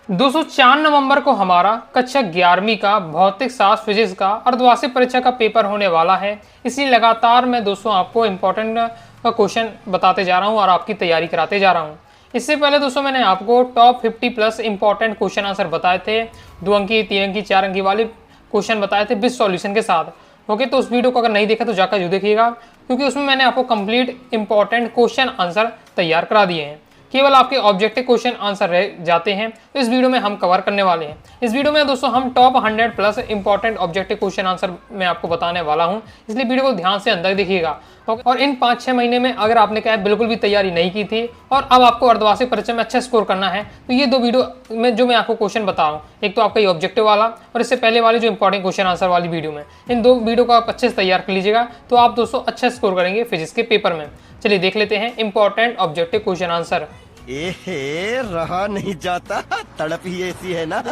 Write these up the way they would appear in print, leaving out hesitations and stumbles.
दोस्तों 4 नवंबर को हमारा कक्षा 11वीं का भौतिक शास्त्र फिजिक्स का अर्धवार्षिक परीक्षा का पेपर होने वाला है। इसलिए लगातार मैं दोस्तों आपको इम्पोर्टेंट का क्वेश्चन बताते जा रहा हूं और आपकी तैयारी कराते जा रहा हूं। इससे पहले दोस्तों मैंने आपको top 50 plus important question answer बताए थे, 2 अंकी, 3 अंकी, 4 अंकी वाले क्वेश्चन बताए थे विद सॉल्यूशन के साथ। ओके, तो उस वीडियो को अगर नहीं देखा तो जाकर जरूर देखिएगा, क्योंकि उसमें मैंने आपको कंप्लीट इंपॉर्टेंट क्वेश्चन आंसर तैयार करा दिए हैं। केवल आपके ऑब्जेक्टिव क्वेश्चन आंसर रह जाते हैं, तो इस वीडियो में हम कवर करने वाले हैं। इस वीडियो में दोस्तों हम top 100 plus important objective question answer मैं आपको बताने वाला हूं, इसलिए वीडियो को ध्यान से अंदर देखिएगा। और इन 5-6 महीने में अगर आपने क्या है बिल्कुल भी तैयारी नहीं की थी और अब आपको अर्धवार्षिक परीक्षा में अच्छा स्कोर करना है, तो ये 2 वीडियो में जो मैं आपको क्वेश्चन बता रहा हूँ, एक तो आपका ये ऑब्जेक्टिव वाला और इससे पहले वाली जो इंपॉर्टेंट क्वेश्चन आंसर वाली वीडियो में, इन 2 वीडियो को आप अच्छे से तैयार कर लीजिएगा, तो आप दोस्तों अच्छा स्कोर करेंगे फिजिक्स के पेपर में। चलिए देख लेते हैं इंपॉर्टेंट ऑब्जेक्टिव क्वेश्चन आंसर। रहा नहीं जाता, तड़प ही ऐसी है ना।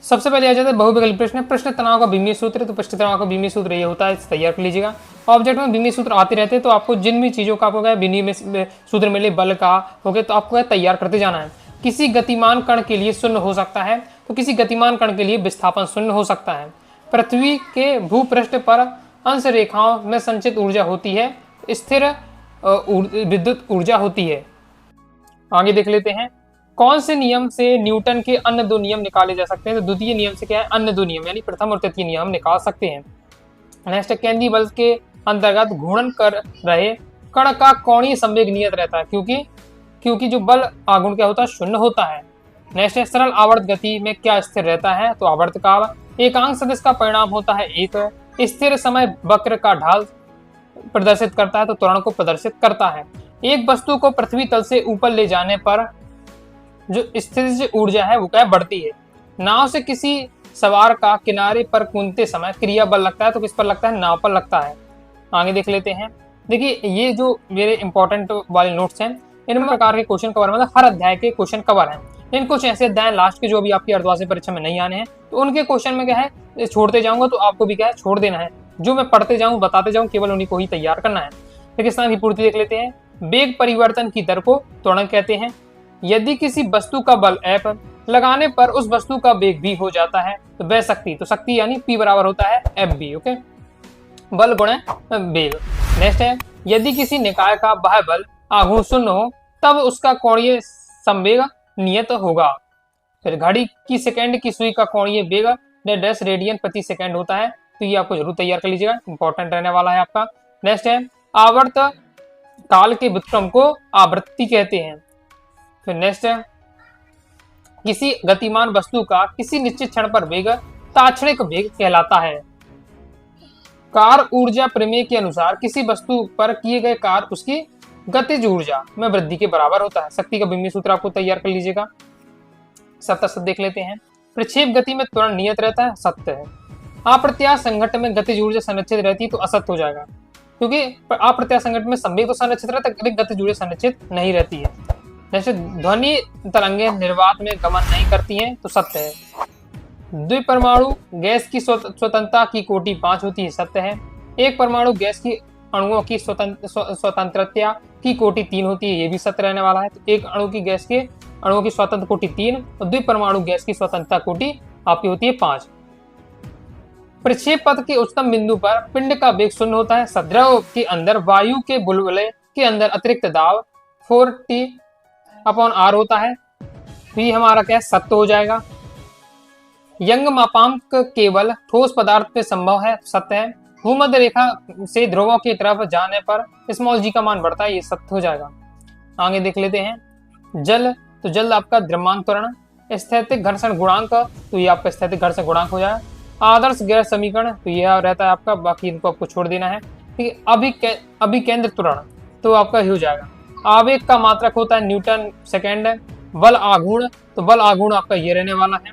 सबसे पहले आ जाता है बहुविकल्पी प्रश्न। प्रश्न तनाव का बीमीय सूत्र, तो प्रश्न तनाव का बीमीय सूत्र ये होता है, इसे तैयार कर लीजिएगा। ऑब्जेक्ट में बीमीय सूत्र आते रहते हैं, तो आपको जिन भी चीजों का आपको बीमीय सूत्र मिले, बल का हो गया, तो आपको तैयार करते जाना है। किसी गतिमान कण के लिए शून्य हो सकता है, तो किसी गतिमान कण के लिए विस्थापन शून्य हो सकता है। पृथ्वी के भूपृष्ठ पर अंश रेखाओं में संचित ऊर्जा होती है, स्थिर विद्युत ऊर्जा होती है। आगे देख लेते हैं, कौन से नियम से न्यूटन के अन्य 2 नियम निकाले जा सकते हैं। तो द्वितीय नियम से क्या है, अन्य 2 नियम यानी प्रथम और तृतीय नियम निकाल सकते हैं। नेक्स्ट, केंद्रीय बल के अंतर्गत घूर्णन कर रहे कण का कोणीय संवेग नियत रहता है, क्योंकि जो बल आघूर्ण क्या होता है, शून्य होता है। नेक्स्ट है, सरल आवर्त गति में क्या स्थिर रहता है। तो आवर्त काल। एकांक सदिश का परिणाम होता है एक। स्थिर समय वक्र का ढाल प्रदर्शित करता है, तो त्वरण को प्रदर्शित करता है। एक वस्तु को पृथ्वी तल से ऊपर ले जाने पर जो स्थितिज ऊर्जा है वो क्या बढ़ती है। नाव से किसी सवार का किनारे पर कूदते समय क्रिया बल लगता है, तो किस पर लगता है, नाव पर लगता है। आगे देख लेते हैं। देखिए, ये जो मेरे इंपॉर्टेंट वाले नोट्स हैं, इनमें प्रकार के क्वेश्चन कवर, मतलब हर अध्याय के क्वेश्चन कवर हैं। इन कुछ ऐसे अध्याय लास्ट के जो भी आपकी अर्धवार्षिक परीक्षा में नहीं आने हैं, तो उनके क्वेश्चन में क्या है छोड़ते जाऊंगा, तो आपको भी क्या है छोड़ देना है। जो मैं पढ़ते जाऊँ बताते जाऊँ, केवल उन्हीं को ही तैयार करना है। देखिए, इस तरह की पूर्ति देख लेते हैं। वेग परिवर्तन की दर को त्वरण कहते हैं। यदि किसी वस्तु का बल F लगाने पर उस वस्तु का वेग v हो जाता है, तो वह शक्ति, तो शक्ति यानी P बराबर होता है Fb। ओके, बल गुणे वेग। नेक्स्ट है, यदि किसी निकाय का बाह्य बल आघूर्ण शून्य हो, तब उसका कोणीय संवेग नियत होगा। फिर घड़ी की सेकंड की सुई का कोणीय वेग 10 रेडियन प्रति सेकंड होता है, तो ये आपको जरूर तैयार कर लीजिएगा, इंपॉर्टेंट रहने वाला है आपका। नेक्स्ट है, आवर्त काल के व्युत्क्रम को आवृत्ति कहते हैं। फिर नेक्स्ट है, किसी गतिमान वस्तु का किसी निश्चित क्षण पर वेग ताक्षणिक वेग कहलाता है। कार्य ऊर्जा प्रमेय के अनुसार किसी वस्तु पर किए गए कार्य उसकी गतिज ऊर्जा में वृद्धि के बराबर होता है। शक्ति का बीमीय सूत्र आपको तैयार कर लीजिएगा। सत्य सत्य देख लेते हैं। प्रक्षेप गति में त्वरण नियत रहता है, सत्य है। अप्रत्याश संघट्ट में गतिज ऊर्जा संरक्षित रहती है, तो असत्य हो जाएगा, क्योंकि अप्रत्याश संघट्ट में संवेग तो संरक्षित रहता है, लेकिन गतिज ऊर्जा संरक्षित नहीं रहती है। जैसे ध्वनि तरंगें निर्वात में गमन नहीं करती हैं, तो सत्य है। द्विपरमाणु गैस की स्वतंत्रता की कोटि 5 होती है, सत्य है। एक परमाणु गैस की अणुओं की स्वतंत्रता की कोटि 3 होती है, ये भी सत्य रहने वाला है। तो एक अणु की गैस के अणुओं की स्वतंत्र कोटि 3 और द्विपरमाणु गैस की स्वतंत्रता कोटि आपकी होती है 5। प्रक्षेप पथ के उच्चतम बिंदु पर पिंड का वेग 0 होता है। सद्रव के अंदर वायु के बुलबुले के अंदर अतिरिक्त दाब 4T/r होता है, तो ये हमारा क्या सत्य हो जाएगा। यंग मापांक केवल ठोस पदार्थ पे संभव है, सत्य है। भूमध्य रेखा से ध्रुवों की तरफ जाने पर स्मॉल g का मान बढ़ता है, ये सत्य हो जाएगा। आगे देख लेते हैं। जल, तो जल आपका द्रव्यमान त्वरण। स्थैतिक घर्षण गुणांक, तो ये आपका स्थैतिक घर्षण गुणांक हो जाएगा। आदर्श गैस समीकरण, तो यह रहता है आपका, बाकी इनको आपको छोड़ देना है। ठीक है, अभिकेंद्र त्वरण, तो आपका ही हो जाएगा। आवेग का मात्रक होता है न्यूटन सेकेंड। बल आघूर्ण, तो बल आघूर्ण आपका ये रहने वाला है।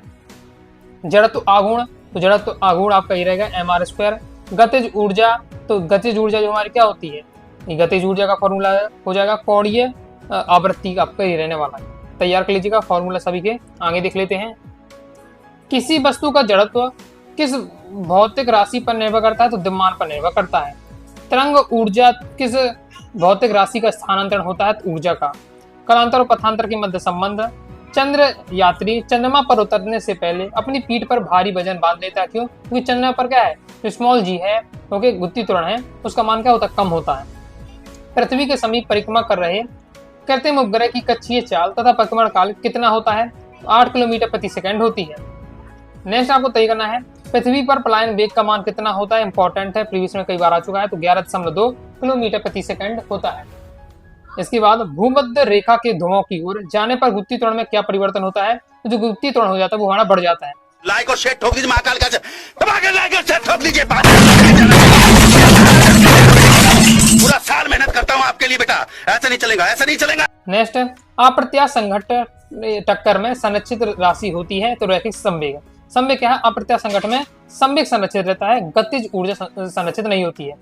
जड़त्व आघूर्ण, तो जड़त्व आघूर्ण आपका ये रहेगा mr²। गतिज ऊर्जा, तो गतिज ऊर्जा जो हमारी क्या होती है, ये गतिज ऊर्जा का फॉर्मूला हो जाएगा कोणीय आवृत्ति आपका ये रहने वाला है। तैयार कर लीजिएगा फॉर्मूला सभी के। आगे देख लेते हैं। किसी वस्तु का जड़त्व किस भौतिक राशि पर निर्भर करता है, तो द्रव्यमान पर निर्भर करता है। तरंग ऊर्जा किस भौतिक राशि का स्थानांतरण होता है, तो ऊर्जा का। कलांतर और पथांतर के मध्य संबंध, चंद्र यात्री चंद्रमा पर उतरने से पहले अपनी पीठ पर भारी वजन बांध लेता है। क्यों? क्योंकि चंद्रमा पर क्या है, जो स्मॉल जी है, ओके, गुत्ती त्वरण है, उसका मान क्या होता है, कम होता है। पृथ्वी के समीप परिक्रमा कर रहे कृत्रिम उपग्रह की कक्षीय चाल तथा परिक्रमण काल कितना होता है? 8 किलोमीटर प्रति सेकंड होती है। नेक्स्ट आपको तय करना है पृथ्वी पर पलायन वेग का मान कितना होता है। इंपॉर्टेंट है, प्रीवियस में कई बार आ चुका है। तो 11.2 किलोमीटर प्रति सेकंड होता है। इसके बाद भूमध्य रेखा के ध्रुवों की ओर जाने पर गुत्ती त्वरण में क्या परिवर्तन होता है? तो जो गुत्ती त्वरण हो जाता है वो हमारा बढ़ जाता है। लाइक और शेयर ठोक दीजिए, महाकाल का दबा के लाइक और शेयर ठोक दीजिए। पूरा साल मेहनत करता हूँ आपके लिए बेटा, ऐसा नहीं चलेगा, ऐसा नहीं चलेगा। नेक्स्ट, अप्रत्याश संघट टक्कर में संरक्षित राशि होती है तो रैखिक संवेग। संवेग क्या है? अप्रत्याश संघट में संवेग संरक्षित रहता है, गतिज ऊर्जा संरक्षित नहीं होती है।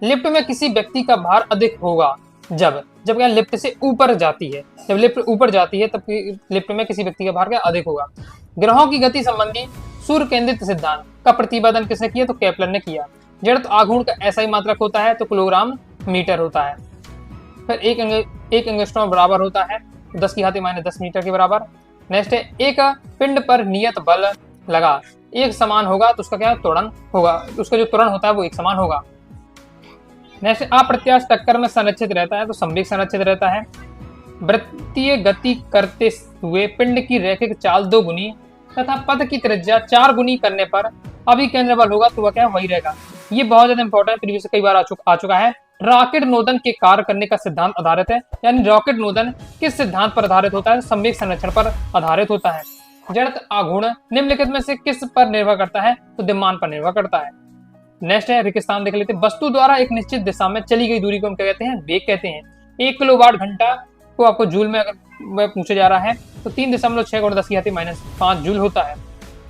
लिफ्ट में किसी व्यक्ति का भार अधिक होगा जब जब क्या लिफ्ट से ऊपर जाती है, जब लिफ्ट ऊपर जाती है तब लिफ्ट में किसी व्यक्ति का भार क्या अधिक होगा। ग्रहों की गति संबंधी सूर्य केंद्रित सिद्धांत का प्रतिपादन किसने किया? तो केपलर ने किया। जड़त्व आघूर्ण का ऐसा ही मात्रक होता है तो किलोग्राम मीटर होता है। फिर एक एंगस्ट्रॉम बराबर होता है 10 की घाती -10 मीटर के बराबर। नेक्स्ट है एक पिंड पर नियत बल लगा एक समान होगा तो उसका क्या त्वरण होगा, उसका जो त्वरण होता है वो एक समान होगा। नेक्स्ट, अप्रत्याश टक्कर में संरक्षित रहता है तो संवेग संरक्षित रहता है। वृत्तीय गति करते हुए पिंड की रैखिक चाल 2 गुनी तथा पथ की त्रिज्या 4 गुनी करने पर अभी केंद्र बल होगा तो वह क्या वही रहेगा। ये बहुत ज्यादा इंपॉर्टेंट है, प्रीवियस कई बार आ चुका है। रॉकेट नोदन के कार्य करने का सिद्धांत आधारित है, यानी रॉकेट नोदन किस सिद्धांत पर आधारित होता है? संवेग संरक्षण पर आधारित होता है। जड़त्व आघूर्ण निम्नलिखित में से किस पर निर्भर करता है? तो द्रव्यमान पर निर्भर करता है। नेक्स्ट है रेगिस्तान देख लेते हैं। वस्तु द्वारा एक निश्चित दिशा में चली गई दूरी को हम क्या कहते हैं? वेग कहते हैं। 1 किलोवाट घंटा को आपको जूल में अगर पूछा जा रहा है तो 3.6 × 10⁻5 जूल होता है।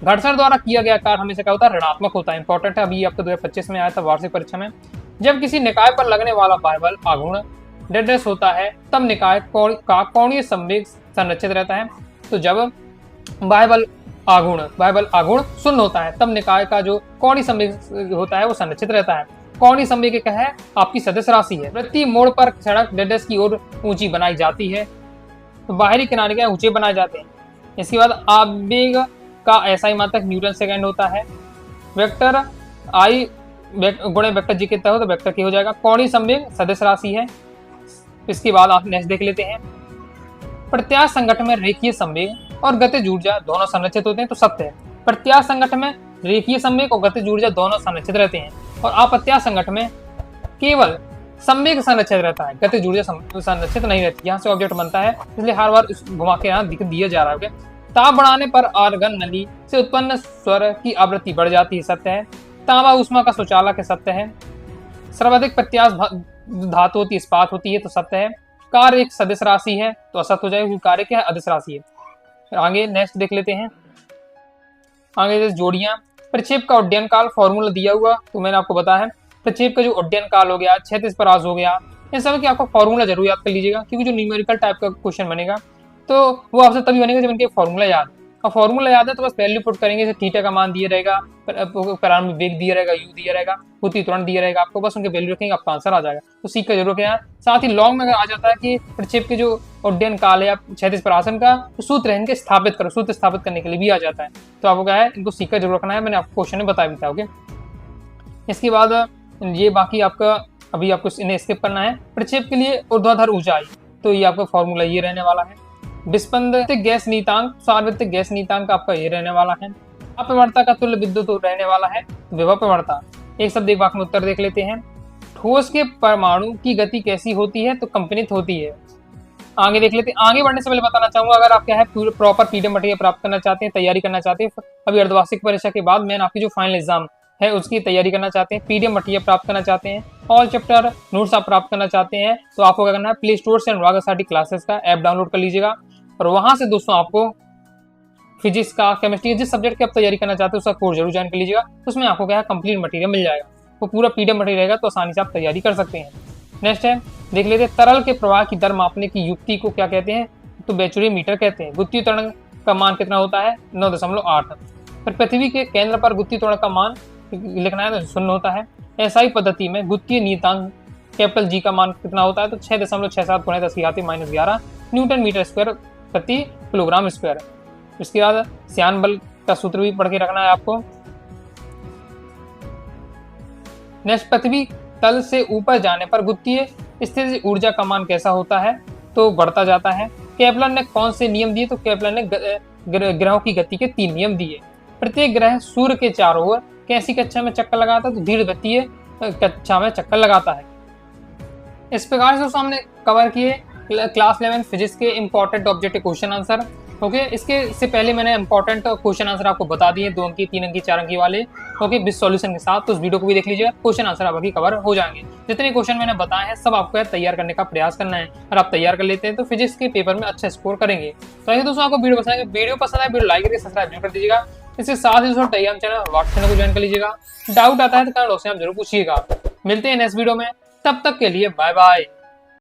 घर्षण द्वारा किया गया कार्य हमेशा क्या होता है? ऋणात्मक होता है। इंपॉर्टेंट है, अभी आपको 2025 में आया था वार्षिक परीक्षा में। जब किसी निकाय पर लगने वाला बाह्य आघूर्ण डेड्रेस होता है तब निकाय का कोणीय संवेग संरक्षित रहता है। तो जब बाह्य आघूर्ण शून्य होता है तब निकाय का जो कोणीय संवेग होता है वो संरक्षित रहता है। कोणीय संवेग क्या है? आपकी सदिश राशि है। वृत्तीय मोड़ पर सड़क डेड्रेस की ओर ऊंची बनाई जाती है तो बाहरी किनारे क्या ऊंचे बनाए जाते हैं। इसके बाद आवेग का ऐसा ही मात्रक न्यूटन सेकंड होता है। वेक्टर आई गुणे वेक्टर जी कितना हो तो वेक्टर के हो जाएगा। कोणीय संवेग सदिश राशि है। इसके बाद आप नेक्स्ट देख लेते हैं। प्रत्याश संगठन में रेखीय संवेग और गतिज ऊर्जा दोनों संरक्षित होते हैं तो सत्य है। प्रत्याश संगठन में रेखीय संवेग और गतिज ऊर्जा दोनों संरक्षित रहते हैं और अप्रत्याश संगठन में केवल संवेग संरक्षित रहता है, गतिज ऊर्जा संरक्षित नहीं रहती। यहाँ से ऑब्जेक्ट बनता है, इसलिए हर बार घुमा के यहाँ दिया जा रहा है। ताप बढ़ाने पर आर्गन नली से उत्पन्न स्वर की आवृत्ति बढ़ जाती है, सत्य है। तांबा ऊष्मा का शौचालय सत्य है। सर्वाधिक प्रत्याश धातु होती है, इस्पात होती है तो सत्य है। कार्य एक सदिश राशि है तो असत्य हो जाएगा क्योंकि कार्य क्या है? अदिश राशि है। आगे नेक्स्ट देख लेते हैं। आगे जोड़ियां। प्रक्षेप का उड्डयन काल फॉर्मूला दिया हुआ तो मैंने आपको बताया है। प्रक्षेप का जो उड्डयन काल हो गया, क्षैतिज परास हो गया, इन सब की आपको फॉर्मूला जरूर याद कर लीजिएगा क्योंकि जो न्यूमेरिकल टाइप का क्वेश्चन बनेगा तो वो आपसे तभी बनेगा जब इनके फॉर्मूला याद। और फॉर्मूला याद है तो बस वैल्यू पुट करेंगे, जैसे थीटा का मान दिया रहेगा, प्रारंभिक वेग दिया रहेगा, यू दिया रहेगा, गति त्वरण दिया रहेगा, आपको बस उनके वैल्यू रखेंगे, आपका आंसर आ जाएगा। तो सीख का जरूर है। साथ ही लॉन्ग में अगर आ जाता है कि प्रक्षेप के जो उड्डयन काल है या क्षैतिज परासन का तो सूत्र है इनके स्थापित करो, सूत्र स्थापित करने के लिए भी आ जाता है। तो आपको क्या है, इनको सीख का जरूर रखना है, मैंने आपको क्वेश्चन में बताया भी था। ओके, इसके बाद ये बाकी आपका अभी आपको इन्हें स्किप करना है। प्रक्षेप के लिए ऊर्ध्वाधर ऊंचाई तो ये आपका फॉर्मूला ये रहने वाला है। विस्पंदित गैस नीतांक, सार्वत्रिक गैस नीतांक आपका ये रहने वाला है। अप्रवणता का तुल्य विद्युत रहने वाला है विभव प्रवणता। एक शब्द एक वाक्य में उत्तर देख लेते हैं। ठोस के परमाणु की गति कैसी होती है तो कंपनित होती है। आगे देख लेते हैं। आगे बढ़ने से पहले बताना चाहूंगा, अगर आप क्या है प्रॉपर पीडीएफ मटेरियल प्राप्त करना चाहते हैं, तैयारी करना चाहते हैं, अभी अर्धवार्षिक परीक्षा के बाद मैंने आपकी जो फाइनल एग्जाम है उसकी तैयारी करना चाहते हैं, पीडीएफ मटेरियल प्राप्त करना चाहते हैं, ऑल चैप्टर नोट्स आप प्राप्त करना चाहते हैं तो आपको क्या करना है, प्ले स्टोर से अनुराग आसाटी क्लासेस का ऐप डाउनलोड कर लीजिएगा और वहां से दोस्तों आपको फिजिक्स का, केमिस्ट्री, जिस सब्जेक्ट की आप तैयारी करना चाहते हैं उसका कोर्स जरूर ज्वाइन कर लीजिएगा। उसमें आपको क्या है, कंप्लीट मटेरियल मिल जाएगा, वो पूरा पीडीएफ मटेरियल रहेगा तो आसानी से आप तैयारी कर सकते हैं। नेक्स्ट है, देख लेते हैं तरल के प्रवाह की दर मापने की युक्ति को क्या कहते हैं तो बैचुरीमीटर कहते हैं। गुत्ती त्वरण का मान कितना होता है 9.8। फिर पृथ्वी के केंद्र पर गुत्ती त्वरण का मान लिखना है तो 0 होता है। एसआई पद्धति में गुत्तीय नियतांक कैपिटल जी का मान कितना होता है तो 6.67 × 10⁻11 न्यूटन मीटर स्क्वायर प्रति किलोग्राम स्क्वायर। इसके बाद श्यान बल का सूत्र भी पढ़ के रखना है आपको। नेक्स्ट, पृथ्वी तल से ऊपर जाने पर गुरुत्वीय स्थिति ऊर्जा का मान कैसा होता है, तो बढ़ता जाता है। केपलर ने कौन से नियम दिए, तो केपलर ने ग्रहों की गति के 3 नियम दिए। प्रत्येक ग्रह सूर्य के चारों ओर कैसी कक्षा में चक्कर लगाता है, तो दीर्घवृत्तीय कक्षा में चक्कर लगाता है। इस प्रकार से हमने कवर किए क्लास 11 फिजिक्स के important objective question answer. Okay, इसके से पहले मैंने इंपॉर्टेंट क्वेश्चन आंसर आपको बता दिए, 2 अंकी, 3 अंकी, 4 अंकी वाले, ओके, विद सॉल्यूशन के साथ। तो उस वीडियो को भी देख लीजिएगा, क्वेश्चन आंसर आपकी कवर हो जाएंगे। जितने क्वेश्चन मैंने बताए हैं सब आपको तैयार करने का प्रयास करना है। अगर आप तैयार कर लेते हैं तो फिजिक्स के पेपर में अच्छा स्कोर करेंगे। तो ऐसे दोस्तों आपको वीडियो पसंद है, वीडियो पसंद है वीडियो लाइक करके सब्सक्राइब जरूर कर दीजिएगा। इसके साथ ही दोस्तों टेलीग्राम चैनल व्हाट्सएप चैनल को ज्वाइन कर लीजिएगा। डाउट आता है तो कमेंट बॉक्स में आप जरूर पूछिएगा। मिलते हैं नेक्स्ट वीडियो में, तब तक के लिए बाय बाय।